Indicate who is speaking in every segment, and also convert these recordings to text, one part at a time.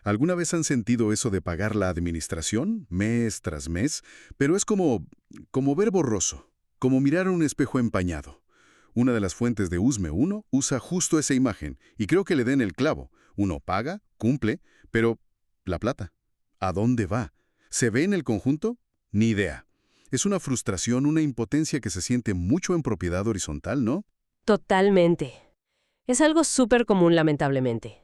Speaker 1: ¿Alguna vez han sentido eso de pagar la administración mes tras mes? Pero es como ver borroso, como mirar un espejo empañado. Una de las fuentes de USME 1 usa justo esa imagen y creo que le den el clavo. Uno paga, cumple, pero la plata, ¿a dónde va? ¿Se ve en el conjunto? Ni idea. Es una frustración, una impotencia que se siente mucho en propiedad horizontal, ¿no?
Speaker 2: Totalmente. Es algo súper común, lamentablemente.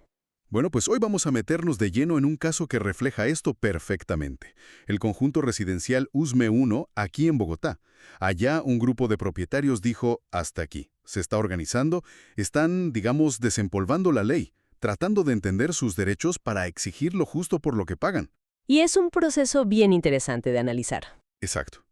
Speaker 1: Bueno, pues hoy vamos a meternos de lleno en un caso que refleja esto perfectamente. El conjunto residencial USME 1 aquí en Bogotá. Allá un grupo de propietarios dijo, hasta aquí. Se está organizando, están, digamos, desempolvando la ley, tratando de entender sus derechos para exigir lo justo por lo que pagan.
Speaker 2: Y es un proceso bien interesante de analizar.
Speaker 1: Exacto.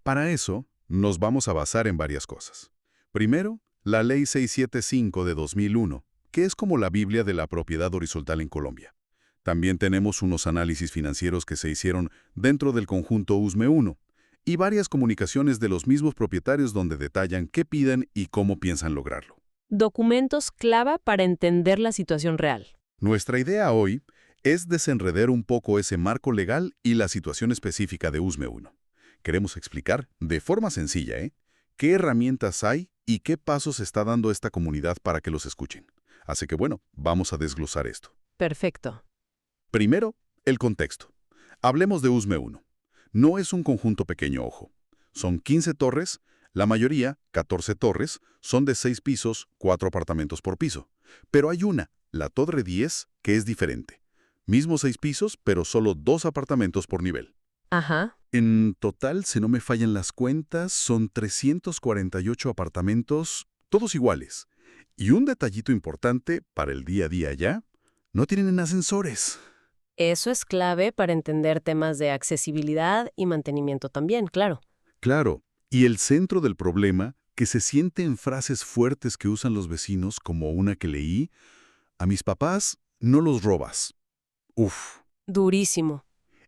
Speaker 1: Para eso, nos vamos a basar en varias cosas. Primero, la Ley 675 de 2001, que es como la Biblia de la propiedad horizontal en Colombia. También tenemos unos análisis financieros que se hicieron dentro del conjunto USME 1 y varias comunicaciones de los mismos propietarios donde detallan qué piden y cómo piensan lograrlo.
Speaker 2: Documentos clave para entender la situación real.
Speaker 1: Nuestra idea hoy es desenredar un poco ese marco legal y la situación específica de USME 1. Queremos explicar, de forma sencilla, qué herramientas hay y qué pasos está dando esta comunidad para que los escuchen. Así que bueno, vamos a desglosar esto.
Speaker 2: Perfecto.
Speaker 1: Primero, el contexto. Hablemos de USME 1. No es un conjunto pequeño, ojo. Son 15 torres, la mayoría, 14 torres, son de 6 pisos, 4 apartamentos por piso. Pero hay una, la Torre 10, que es diferente. Mismo 6 pisos, pero solo 2 apartamentos por nivel.
Speaker 2: Ajá.
Speaker 1: En total, si no me fallan las cuentas, son 348 apartamentos, todos iguales. Y un detallito importante para el día a día ya, no tienen ascensores.
Speaker 2: Eso es clave para entender temas de accesibilidad y mantenimiento también, claro.
Speaker 1: Claro, y el centro del problema, que se siente en frases fuertes que usan los vecinos, como una que leí, a mis papás no los robas. Uf,
Speaker 2: Durísimo.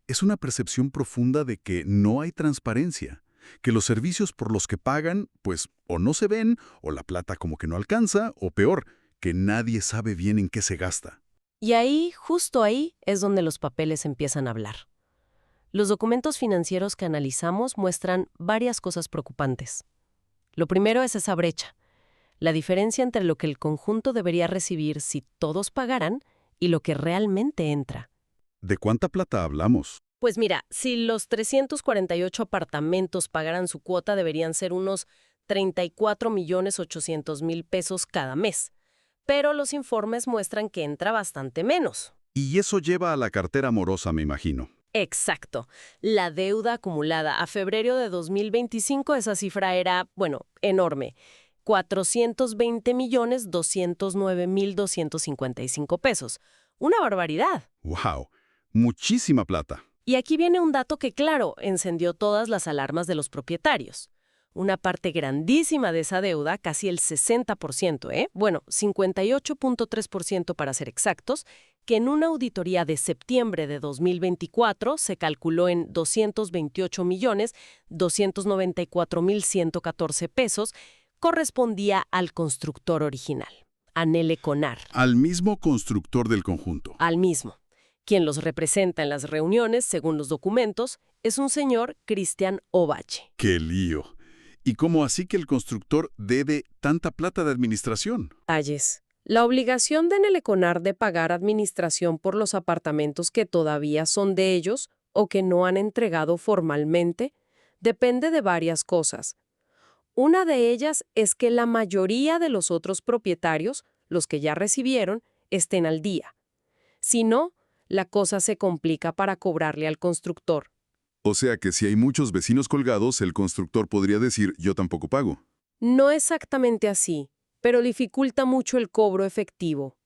Speaker 1: es una percepción profunda de que no hay transparencia, que los servicios por los que pagan, pues, o no se ven, o la plata como que no alcanza, o peor, que nadie sabe bien en qué se gasta.
Speaker 2: Y ahí, justo ahí, es donde los papeles empiezan a hablar. Los documentos financieros que analizamos muestran varias cosas preocupantes. Lo primero es esa brecha, la diferencia entre lo que el conjunto debería recibir si todos pagaran y lo que realmente entra.
Speaker 1: ¿De cuánta plata hablamos?
Speaker 2: Pues mira, si los 348 apartamentos pagaran su cuota, deberían ser unos 34.800.000 pesos cada mes. Pero los informes muestran que entra bastante menos.
Speaker 1: Y eso lleva a la cartera morosa, me imagino.
Speaker 2: Exacto. La deuda acumulada a febrero de 2025, esa cifra era, bueno, enorme. 420.209.255 pesos. Una barbaridad.
Speaker 1: ¡Wow! Muchísima plata.
Speaker 2: Y aquí viene un dato que, claro, encendió todas las alarmas de los propietarios. Una parte grandísima de esa deuda, casi el 60%, bueno, 58.3% para ser exactos, que en una auditoría de septiembre de 2024 se calculó en 228.294.114 pesos, correspondía al constructor original, a Nele Conar.
Speaker 1: Al mismo constructor del conjunto.
Speaker 2: Al mismo. Quien los representa en las reuniones, según los documentos, es un señor Cristian Ovalle.
Speaker 1: ¡Qué lío! ¿Y cómo así que el constructor debe tanta plata de administración?
Speaker 2: Detalles. La obligación de Neleconar de pagar administración por los apartamentos que todavía son de ellos o que no han entregado formalmente depende de varias cosas. Una de ellas es que la mayoría de los otros propietarios, los que ya recibieron, estén al día. Si no, la cosa se complica para cobrarle al constructor.
Speaker 1: O sea que si hay muchos vecinos colgados, el constructor podría decir, yo tampoco pago.
Speaker 2: No exactamente así, pero dificulta mucho el cobro efectivo.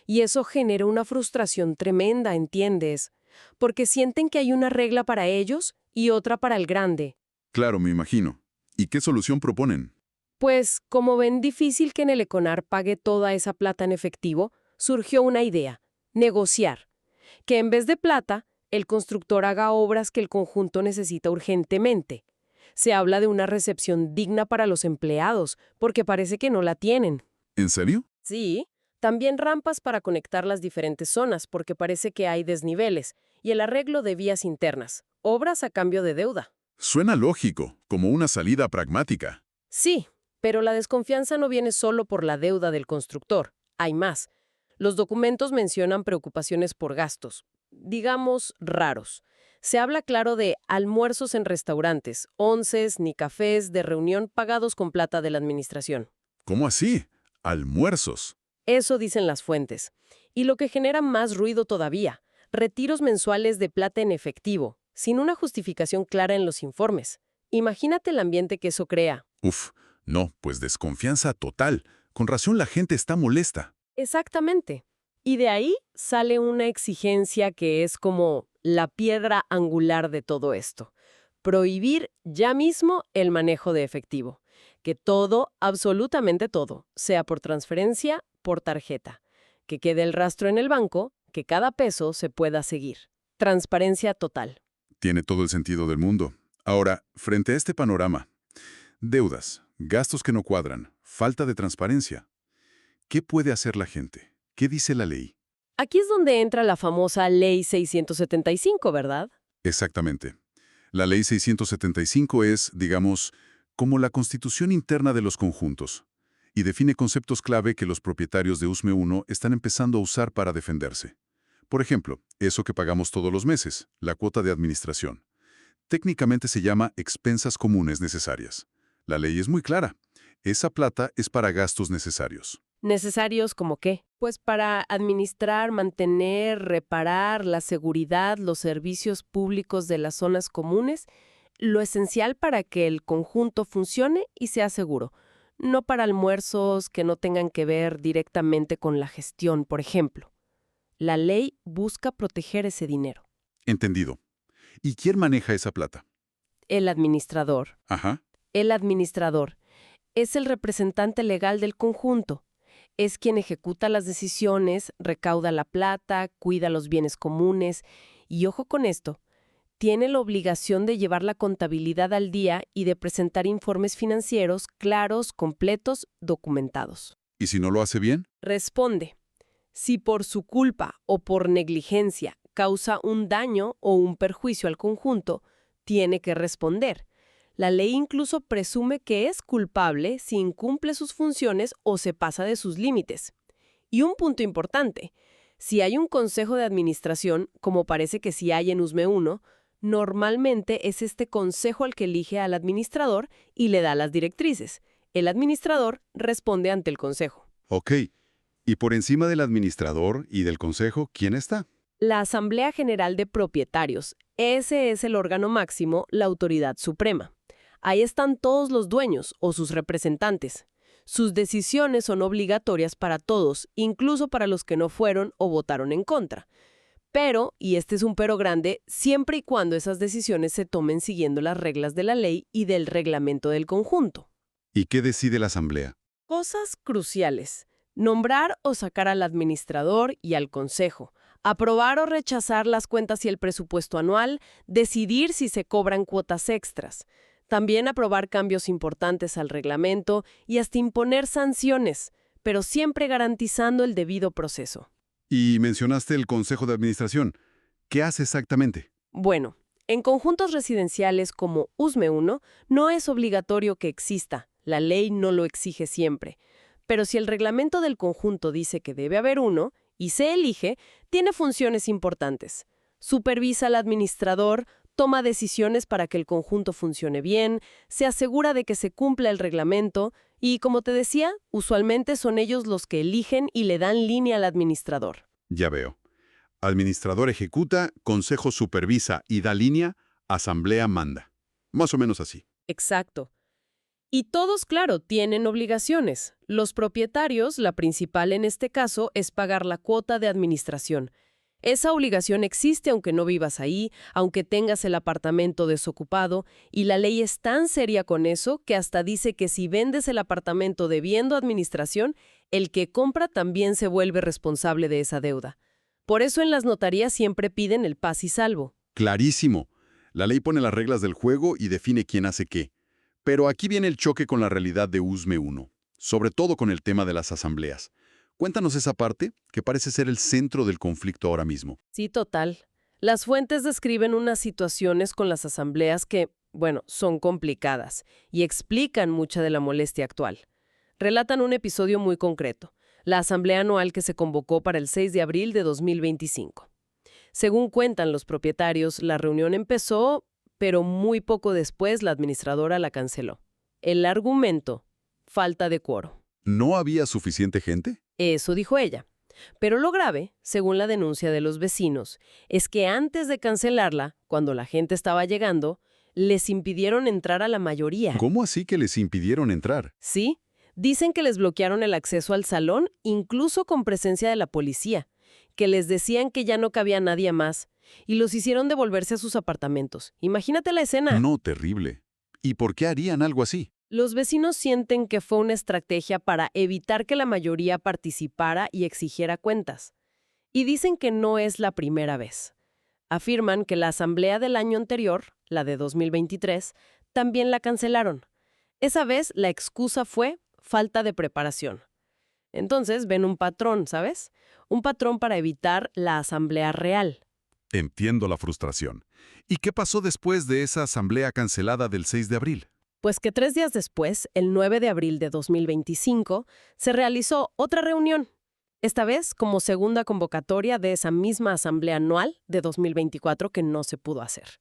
Speaker 2: Y eso genera una frustración tremenda, ¿entiendes? Porque sienten que hay una regla para ellos y otra para el grande.
Speaker 1: Claro, me imagino. ¿Y qué solución proponen?
Speaker 2: Pues, como ven difícil que Neleconar pague toda esa plata en efectivo, surgió una idea: negociar. Que en vez de plata, el constructor haga obras que el conjunto necesita urgentemente. Se habla de una recepción digna para los empleados, porque parece que no la tienen.
Speaker 1: ¿En serio?
Speaker 2: Sí, También rampas para conectar las diferentes zonas, porque parece que hay desniveles, y el arreglo de vías internas, obras a cambio de deuda.
Speaker 1: Suena lógico, como una salida pragmática.
Speaker 2: Sí, pero la desconfianza no viene solo por la deuda del constructor. Hay más. Los documentos mencionan preocupaciones por gastos, digamos, raros. Se habla claro de almuerzos en restaurantes, onces ni cafés de reunión pagados con plata de la administración.
Speaker 1: ¿Cómo así? Almuerzos.
Speaker 2: Eso dicen las fuentes. Y lo que genera más ruido todavía, retiros mensuales de plata en efectivo, sin una justificación clara en los informes. Imagínate el ambiente que eso crea.
Speaker 1: Uf, no, pues desconfianza total. Con razón la gente está molesta.
Speaker 2: Exactamente. Y de ahí sale una exigencia que es como la piedra angular de todo esto. Prohibir ya mismo el manejo de efectivo. Que todo, absolutamente todo, sea por transferencia, por tarjeta. Que quede el rastro en el banco, que cada peso se pueda seguir. Transparencia total.
Speaker 1: Tiene todo el sentido del mundo. Ahora, frente a este panorama, deudas, gastos que no cuadran, falta de transparencia, ¿qué puede hacer la gente? ¿Qué dice la ley?
Speaker 2: Aquí es donde entra la famosa Ley 675, ¿verdad?
Speaker 1: Exactamente. La Ley 675 es, digamos, como la constitución interna de los conjuntos, y define conceptos clave que los propietarios de USME 1 están empezando a usar para defenderse. Por ejemplo, eso que pagamos todos los meses, la cuota de administración. Técnicamente se llama expensas comunes necesarias. La ley es muy clara. Esa plata es para gastos necesarios.
Speaker 2: ¿Necesarios como qué? Pues para administrar, mantener, reparar la seguridad, los servicios públicos de las zonas comunes, lo esencial para que el conjunto funcione y sea seguro. No para almuerzos que no tengan que ver directamente con la gestión, por ejemplo. La ley busca proteger ese dinero.
Speaker 1: Entendido. ¿Y quién maneja esa plata?
Speaker 2: El administrador.
Speaker 1: Ajá.
Speaker 2: El administrador es el representante legal del conjunto. Es quien ejecuta las decisiones, recauda la plata, cuida los bienes comunes y, ojo con esto, tiene la obligación de llevar la contabilidad al día y de presentar informes financieros claros, completos, documentados.
Speaker 1: ¿Y si no lo hace bien?
Speaker 2: Responde. Si por su culpa o por negligencia causa un daño o un perjuicio al conjunto, tiene que responder. La ley incluso presume que es culpable si incumple sus funciones o se pasa de sus límites. Y un punto importante, si hay un consejo de administración, como parece que sí hay en USME 1, normalmente es este consejo el que elige al administrador y le da las directrices. El administrador responde ante el consejo.
Speaker 1: Ok. ¿Y por encima del administrador y del consejo, quién está?
Speaker 2: La Asamblea General de Propietarios. Ese es el órgano máximo, la autoridad suprema. Ahí están todos los dueños o sus representantes. Sus decisiones son obligatorias para todos, incluso para los que no fueron o votaron en contra. Pero, y este es un pero grande, siempre y cuando esas decisiones se tomen siguiendo las reglas de la ley y del reglamento del conjunto.
Speaker 1: ¿Y qué decide la asamblea?
Speaker 2: Cosas cruciales. Nombrar o sacar al administrador y al consejo. Aprobar o rechazar las cuentas y el presupuesto anual. Decidir si se cobran cuotas extras. También aprobar cambios importantes al reglamento y hasta imponer sanciones, pero siempre garantizando el debido proceso.
Speaker 1: Y mencionaste el consejo de administración. ¿Qué hace exactamente?
Speaker 2: Bueno, en conjuntos residenciales como USME 1 no es obligatorio que exista, la ley no lo exige siempre. Pero si el reglamento del conjunto dice que debe haber uno, y se elige, tiene funciones importantes. Supervisa al administrador, toma decisiones para que el conjunto funcione bien, se asegura de que se cumpla el reglamento y, como te decía, usualmente son ellos los que eligen y le dan línea al administrador.
Speaker 1: Ya veo. Administrador ejecuta, consejo supervisa y da línea, asamblea manda. Más o menos así.
Speaker 2: Exacto. Y todos, claro, tienen obligaciones. Los propietarios, la principal en este caso, es pagar la cuota de administración. Esa obligación existe aunque no vivas ahí, aunque tengas el apartamento desocupado, y la ley es tan seria con eso que hasta dice que si vendes el apartamento debiendo administración, el que compra también se vuelve responsable de esa deuda. Por eso en las notarías siempre piden el paz y salvo.
Speaker 1: Clarísimo. La ley pone las reglas del juego y define quién hace qué. Pero aquí viene el choque con la realidad de USME 1, sobre todo con el tema de las asambleas. Cuéntanos esa parte, que parece ser el centro del conflicto ahora mismo.
Speaker 2: Sí, total. Las fuentes describen unas situaciones con las asambleas que, bueno, son complicadas y explican mucha de la molestia actual. Relatan un episodio muy concreto, la asamblea anual que se convocó para el 6 de abril de 2025. Según cuentan los propietarios, la reunión empezó, pero muy poco después la administradora la canceló. El argumento: falta de quórum.
Speaker 1: ¿No había suficiente gente?
Speaker 2: Eso dijo ella. Pero lo grave, según la denuncia de los vecinos, es que antes de cancelarla, cuando la gente estaba llegando, les impidieron entrar a la mayoría.
Speaker 1: ¿Cómo así que les impidieron entrar?
Speaker 2: Sí, dicen que les bloquearon el acceso al salón, incluso con presencia de la policía, que les decían que ya no cabía nadie más, y los hicieron devolverse a sus apartamentos. Imagínate la escena.
Speaker 1: No, terrible. ¿Y por qué harían algo así?
Speaker 2: Los vecinos sienten que fue una estrategia para evitar que la mayoría participara y exigiera cuentas. Y dicen que no es la primera vez. Afirman que la asamblea del año anterior, la de 2023, también la cancelaron. Esa vez la excusa fue falta de preparación. Entonces ven un patrón, ¿sabes? Un patrón para evitar la asamblea real.
Speaker 1: Entiendo la frustración. ¿Y qué pasó después de esa asamblea cancelada del 6 de abril?
Speaker 2: Pues que 3 días después, el 9 de abril de 2025, se realizó otra reunión. Esta vez como segunda convocatoria de esa misma asamblea anual de 2024 que no se pudo hacer.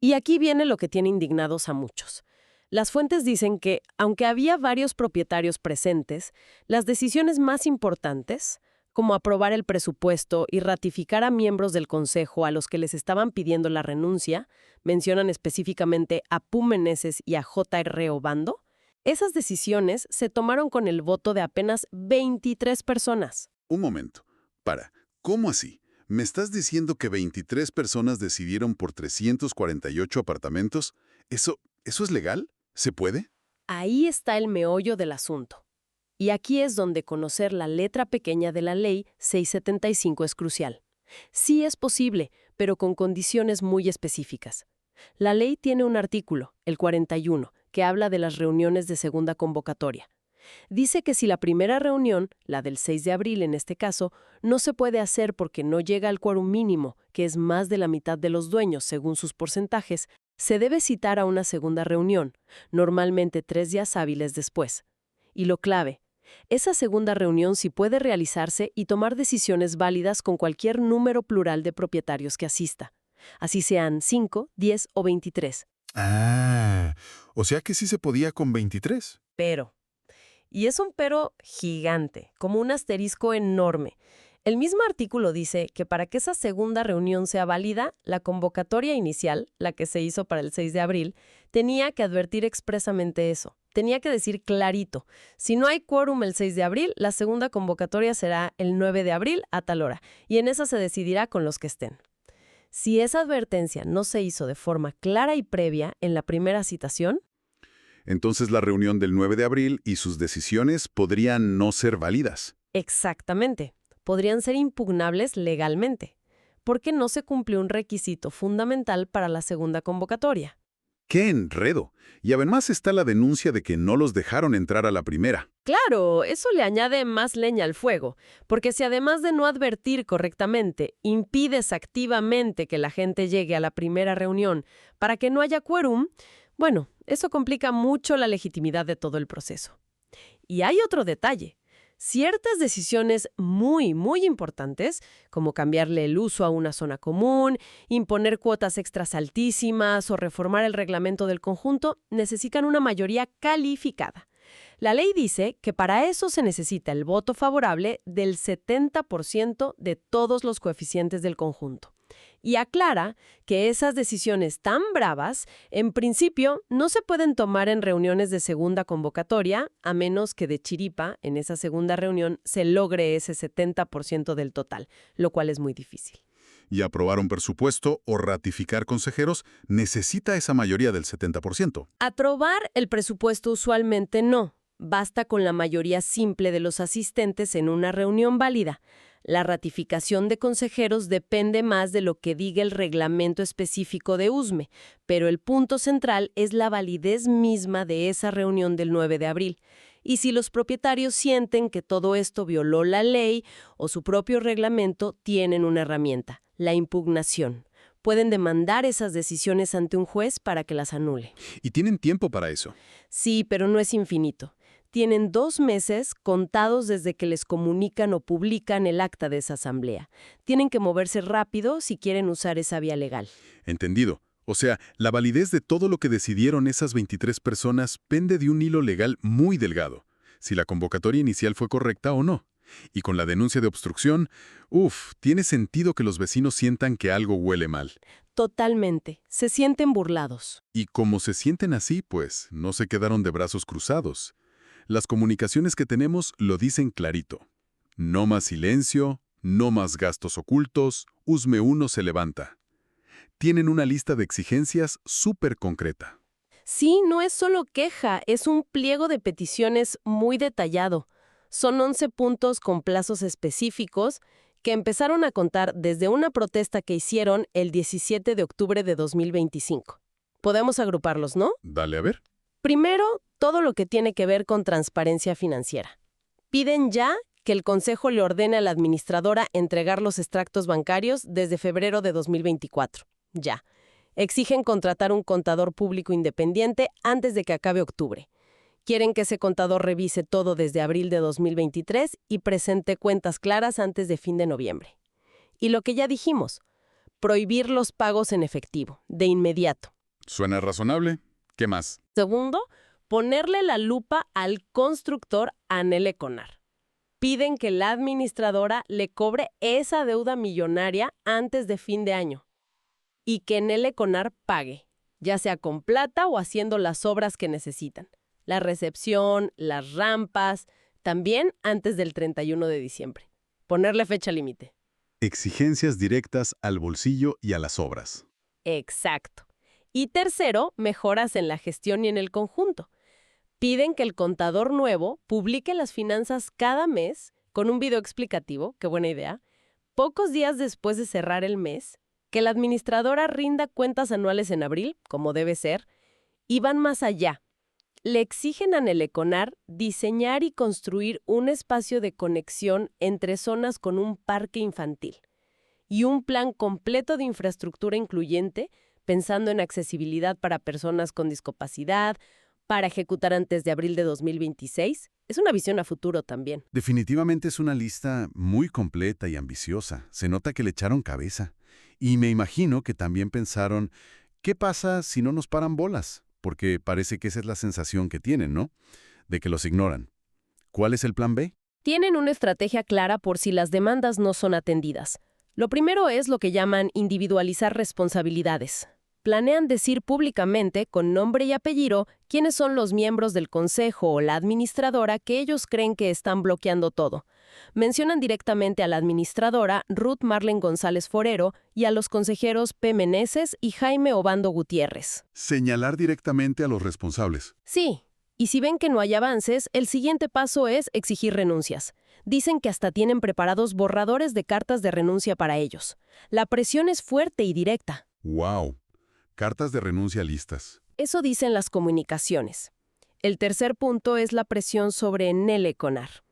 Speaker 2: Y aquí viene lo que tiene indignados a muchos. Las fuentes dicen que, aunque había varios propietarios presentes, las decisiones más importantes, como aprobar el presupuesto y ratificar a miembros del consejo a los que les estaban pidiendo la renuncia, mencionan específicamente a Pu Meneses y a J.R. Obando, esas decisiones se tomaron con el voto de apenas 23 personas.
Speaker 1: Un momento. ¿Cómo así? ¿Me estás diciendo que 23 personas decidieron por 348 apartamentos? ¿Eso es legal? ¿Se puede?
Speaker 2: Ahí está el meollo del asunto. Y aquí es donde conocer la letra pequeña de la Ley 675 es crucial. Sí es posible, pero con condiciones muy específicas. La ley tiene un artículo, el 41, que habla de las reuniones de segunda convocatoria. Dice que si la primera reunión, la del 6 de abril en este caso, no se puede hacer porque no llega al quórum mínimo, que es más de la mitad de los dueños según sus porcentajes, se debe citar a una segunda reunión, normalmente 3 días hábiles después. Y lo clave: esa segunda reunión sí puede realizarse y tomar decisiones válidas con cualquier número plural de propietarios que asista, así sean 5, 10 o 23.
Speaker 1: O sea que sí se podía con 23.
Speaker 2: Pero, y es un pero gigante, como un asterisco enorme. El mismo artículo dice que para que esa segunda reunión sea válida, la convocatoria inicial, la que se hizo para el 6 de abril, tenía que advertir expresamente eso. Tenía que decir clarito: si no hay quórum el 6 de abril, la segunda convocatoria será el 9 de abril a tal hora, y en esa se decidirá con los que estén. Si esa advertencia no se hizo de forma clara y previa en la primera citación,
Speaker 1: Entonces la reunión del 9 de abril y sus decisiones podrían no ser válidas.
Speaker 2: exactamente, podrían ser impugnables legalmente, porque no se cumplió un requisito fundamental para la segunda convocatoria.
Speaker 1: ¡Qué enredo! Y además está la denuncia de que no los dejaron entrar a la primera.
Speaker 2: Claro, eso le añade más leña al fuego, porque si además de no advertir correctamente, impides activamente que la gente llegue a la primera reunión para que no haya quórum, bueno, eso complica mucho la legitimidad de todo el proceso. Y hay otro detalle. Ciertas decisiones muy, muy importantes, como cambiarle el uso a una zona común, imponer cuotas extras altísimas o reformar el reglamento del conjunto, necesitan una mayoría calificada. La ley dice que para eso se necesita el voto favorable del 70% de todos los coeficientes del conjunto. Y aclara que esas decisiones tan bravas, en principio, no se pueden tomar en reuniones de segunda convocatoria, a menos que de chiripa, en esa segunda reunión, se logre ese 70% del total, lo cual es muy difícil.
Speaker 1: Y aprobar un presupuesto o ratificar consejeros necesita esa mayoría del 70%.
Speaker 2: Aprobar el presupuesto usualmente no. Basta con la mayoría simple de los asistentes en una reunión válida. La ratificación de consejeros depende más de lo que diga el reglamento específico de USME, pero el punto central es la validez misma de esa reunión del 9 de abril. Y si los propietarios sienten que todo esto violó la ley o su propio reglamento, tienen una herramienta, la impugnación. Pueden demandar esas decisiones ante un juez para que las anule.
Speaker 1: ¿Y tienen tiempo para eso?
Speaker 2: Sí, pero no es infinito. Tienen 2 meses contados desde que les comunican o publican el acta de esa asamblea. Tienen que moverse rápido si quieren usar esa vía legal.
Speaker 1: Entendido. O sea, la validez de todo lo que decidieron esas 23 personas pende de un hilo legal muy delgado, si la convocatoria inicial fue correcta o no. Y con la denuncia de obstrucción, tiene sentido que los vecinos sientan que algo huele mal.
Speaker 2: Totalmente. Se sienten burlados.
Speaker 1: Y como se sienten así, pues, no se quedaron de brazos cruzados. Las comunicaciones que tenemos lo dicen clarito. No más silencio, no más gastos ocultos, USME 1 se levanta. Tienen una lista de exigencias súper concreta.
Speaker 2: Sí, no es solo queja, es un pliego de peticiones muy detallado. Son 11 puntos con plazos específicos que empezaron a contar desde una protesta que hicieron el 17 de octubre de 2025. Podemos agruparlos, ¿no?
Speaker 1: Dale a ver.
Speaker 2: Primero, todo lo que tiene que ver con transparencia financiera. Piden ya que el Consejo le ordene a la administradora entregar los extractos bancarios desde febrero de 2024. Ya. Exigen contratar un contador público independiente antes de que acabe octubre. Quieren que ese contador revise todo desde abril de 2023 y presente cuentas claras antes de fin de noviembre. Y lo que ya dijimos, prohibir los pagos en efectivo, de inmediato.
Speaker 1: Suena razonable. ¿Qué más?
Speaker 2: Segundo, ponerle la lupa al constructor Anel Econar. Piden que la administradora le cobre esa deuda millonaria antes de fin de año y que Anel Econar pague, ya sea con plata o haciendo las obras que necesitan. La recepción, las rampas, también antes del 31 de diciembre. Ponerle fecha límite.
Speaker 1: Exigencias directas al bolsillo y a las obras.
Speaker 2: Exacto. Y tercero, mejoras en la gestión y en el conjunto. Piden que el contador nuevo publique las finanzas cada mes con un video explicativo, qué buena idea, pocos días después de cerrar el mes, que la administradora rinda cuentas anuales en abril, como debe ser, y van más allá. Le exigen a Anel Econar diseñar y construir un espacio de conexión entre zonas con un parque infantil y un plan completo de infraestructura incluyente, pensando en accesibilidad para personas con discapacidad, para ejecutar antes de abril de 2026. Es una visión a futuro también.
Speaker 1: Definitivamente es una lista muy completa y ambiciosa. Se nota que le echaron cabeza. Y me imagino que también pensaron, ¿qué pasa si no nos paran bolas? Porque parece que esa es la sensación que tienen, ¿no? De que los ignoran. ¿Cuál es el plan B?
Speaker 2: Tienen una estrategia clara por si las demandas no son atendidas. Lo primero es lo que llaman individualizar responsabilidades. Planean decir públicamente, con nombre y apellido, quiénes son los miembros del consejo o la administradora que ellos creen que están bloqueando todo. Mencionan directamente a la administradora Ruth Marlen González Forero y a los consejeros P. Meneses y Jaime Obando Gutiérrez.
Speaker 1: Señalar directamente a los responsables.
Speaker 2: Sí, y si ven que no hay avances, el siguiente paso es exigir renuncias. Dicen que hasta tienen preparados borradores de cartas de renuncia para ellos. La presión es fuerte y directa.
Speaker 1: ¡Wow! Cartas de renuncia listas.
Speaker 2: Eso dicen las comunicaciones. El tercer punto es la presión sobre Anel Econar.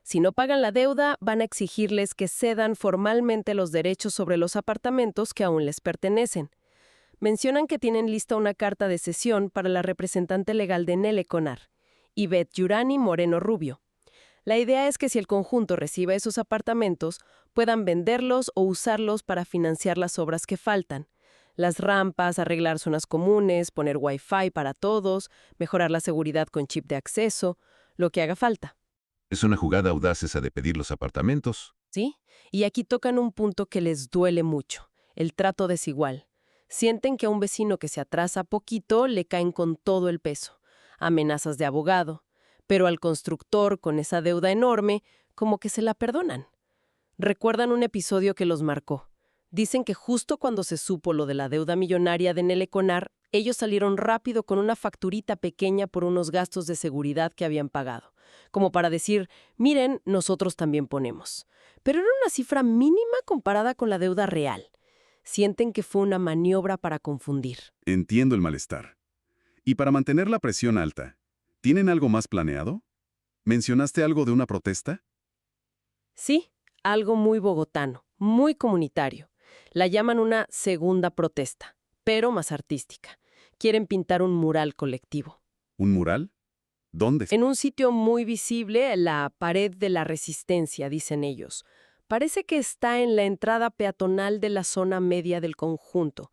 Speaker 2: Si no pagan la deuda, van a exigirles que cedan formalmente los derechos sobre los apartamentos que aún les pertenecen. Mencionan que tienen lista una carta de cesión para la representante legal de Anel Econar, Ivette Yurani Moreno Rubio. La idea es que si el conjunto recibe esos apartamentos, puedan venderlos o usarlos para financiar las obras que faltan. Las rampas, arreglar zonas comunes, poner Wi-Fi para todos, mejorar la seguridad con chip de acceso, lo que haga falta.
Speaker 3: Es una jugada audaz esa de pedir los apartamentos.
Speaker 2: ¿Sí? Y aquí tocan un punto que les duele mucho, el trato desigual. Sienten que a un vecino que se atrasa poquito le caen con todo el peso, amenazas de abogado, pero al constructor con esa deuda enorme, como que se la perdonan. Recuerdan un episodio que los marcó. Dicen que justo cuando se supo lo de la deuda millonaria de Anel Econar, ellos salieron rápido con una facturita pequeña por unos gastos de seguridad que habían pagado, como para decir, miren, nosotros también ponemos. Pero era una cifra mínima comparada con la deuda real. Sienten que fue una maniobra para confundir.
Speaker 1: Entiendo el malestar. Y para mantener la presión alta, ¿tienen algo más planeado? ¿Mencionaste algo de una protesta?
Speaker 2: Sí, algo muy bogotano, muy comunitario. La llaman una segunda protesta, pero más artística. Quieren pintar un mural colectivo.
Speaker 1: ¿Un mural? ¿Dónde?
Speaker 2: En un sitio muy visible, la pared de la Resistencia, dicen ellos. Parece que está en la entrada peatonal de la zona media del conjunto,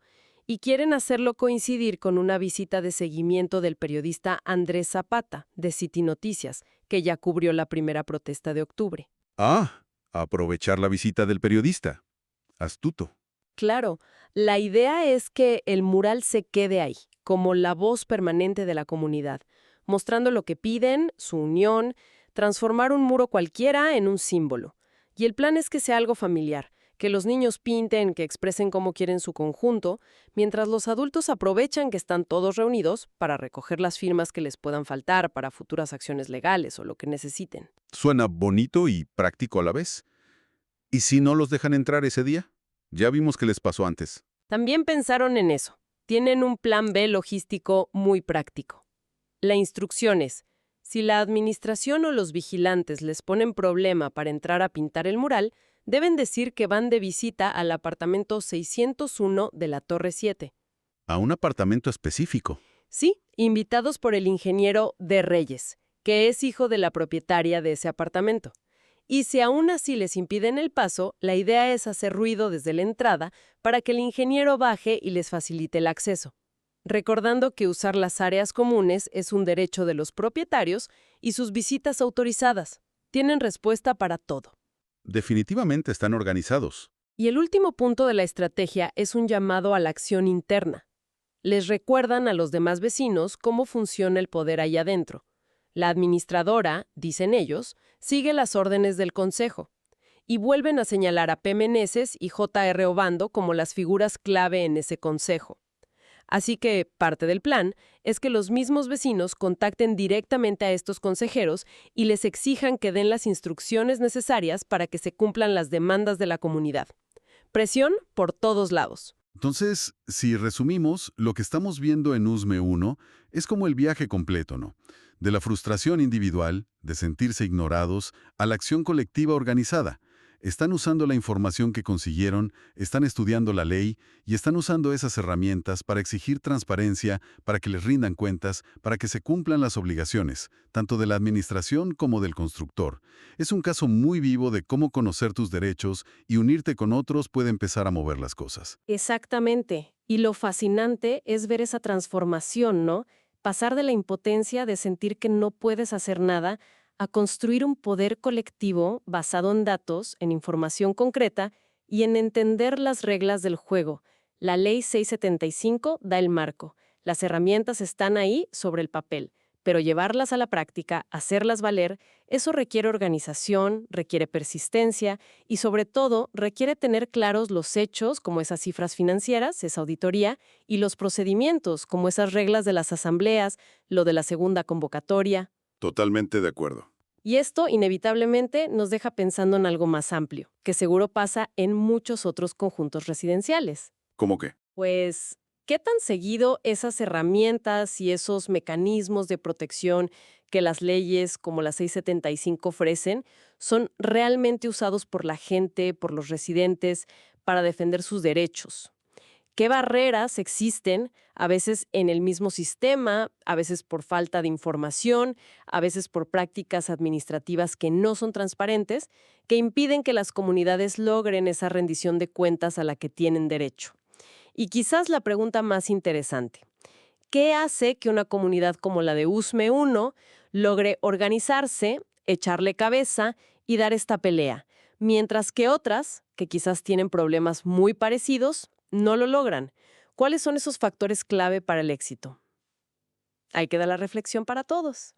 Speaker 2: y quieren hacerlo coincidir con una visita de seguimiento del periodista Andrés Zapata, de City Noticias, que ya cubrió la primera protesta de octubre.
Speaker 1: Ah, aprovechar la visita del periodista. Astuto.
Speaker 2: Claro, la idea es que el mural se quede ahí, como la voz permanente de la comunidad, mostrando lo que piden, su unión, transformar un muro cualquiera en un símbolo. Y el plan es que sea algo familiar, que los niños pinten, que expresen cómo quieren su conjunto, mientras los adultos aprovechan que están todos reunidos para recoger las firmas que les puedan faltar para futuras acciones legales o lo que necesiten.
Speaker 1: Suena bonito y práctico a la vez. ¿Y si no los dejan entrar ese día? Ya vimos que les pasó antes.
Speaker 2: También pensaron en eso. Tienen un plan B logístico muy práctico. La instrucción es, si la administración o los vigilantes les ponen problema para entrar a pintar el mural, deben decir que van de visita al apartamento 601 de la Torre 7.
Speaker 1: A un apartamento específico.
Speaker 2: Sí, invitados por el ingeniero de Reyes, que es hijo de la propietaria de ese apartamento. Y si aún así les impiden el paso, la idea es hacer ruido desde la entrada para que el ingeniero baje y les facilite el acceso. Recordando que usar las áreas comunes es un derecho de los propietarios y sus visitas autorizadas. Tienen respuesta para todo.
Speaker 1: Definitivamente están organizados.
Speaker 2: Y el último punto de la estrategia es un llamado a la acción interna. Les recuerdan a los demás vecinos cómo funciona el poder ahí adentro. La administradora, dicen ellos, sigue las órdenes del consejo. Y vuelven a señalar a P. Meneses y J.R. Obando como las figuras clave en ese consejo. Así que parte del plan es que los mismos vecinos contacten directamente a estos consejeros y les exijan que den las instrucciones necesarias para que se cumplan las demandas de la comunidad. Presión por todos lados.
Speaker 1: Entonces, si resumimos, lo que estamos viendo en USME 1 es como el viaje completo, ¿no? De la frustración individual, de sentirse ignorados, a la acción colectiva organizada. Están usando la información que consiguieron, están estudiando la ley y están usando esas herramientas para exigir transparencia, para que les rindan cuentas, para que se cumplan las obligaciones, tanto de la administración como del constructor. Es un caso muy vivo de cómo conocer tus derechos y unirte con otros puede empezar a mover las cosas.
Speaker 2: Exactamente. Y lo fascinante es ver esa transformación, ¿no? Pasar de la impotencia de sentir que no puedes hacer nada a construir un poder colectivo basado en datos, en información concreta y en entender las reglas del juego. La Ley 675 da el marco. Las herramientas están ahí sobre el papel, pero llevarlas a la práctica, hacerlas valer, eso requiere organización, requiere persistencia y sobre todo requiere tener claros los hechos, como esas cifras financieras, esa auditoría, y los procedimientos, como esas reglas de las asambleas, lo de la segunda convocatoria.
Speaker 1: Totalmente de acuerdo.
Speaker 2: Y esto, inevitablemente, nos deja pensando en algo más amplio, que seguro pasa en muchos otros conjuntos residenciales.
Speaker 1: ¿Cómo qué?
Speaker 2: Pues, ¿qué tan seguido esas herramientas y esos mecanismos de protección que las leyes como la 675 ofrecen son realmente usados por la gente, por los residentes, para defender sus derechos? ¿Qué barreras existen, a veces en el mismo sistema, a veces por falta de información, a veces por prácticas administrativas que no son transparentes, que impiden que las comunidades logren esa rendición de cuentas a la que tienen derecho? Y quizás la pregunta más interesante: ¿qué hace que una comunidad como la de USME 1 logre organizarse, echarle cabeza y dar esta pelea, mientras que otras, que quizás tienen problemas muy parecidos, no lo logran? ¿Cuáles son esos factores clave para el éxito? Ahí queda la reflexión para todos.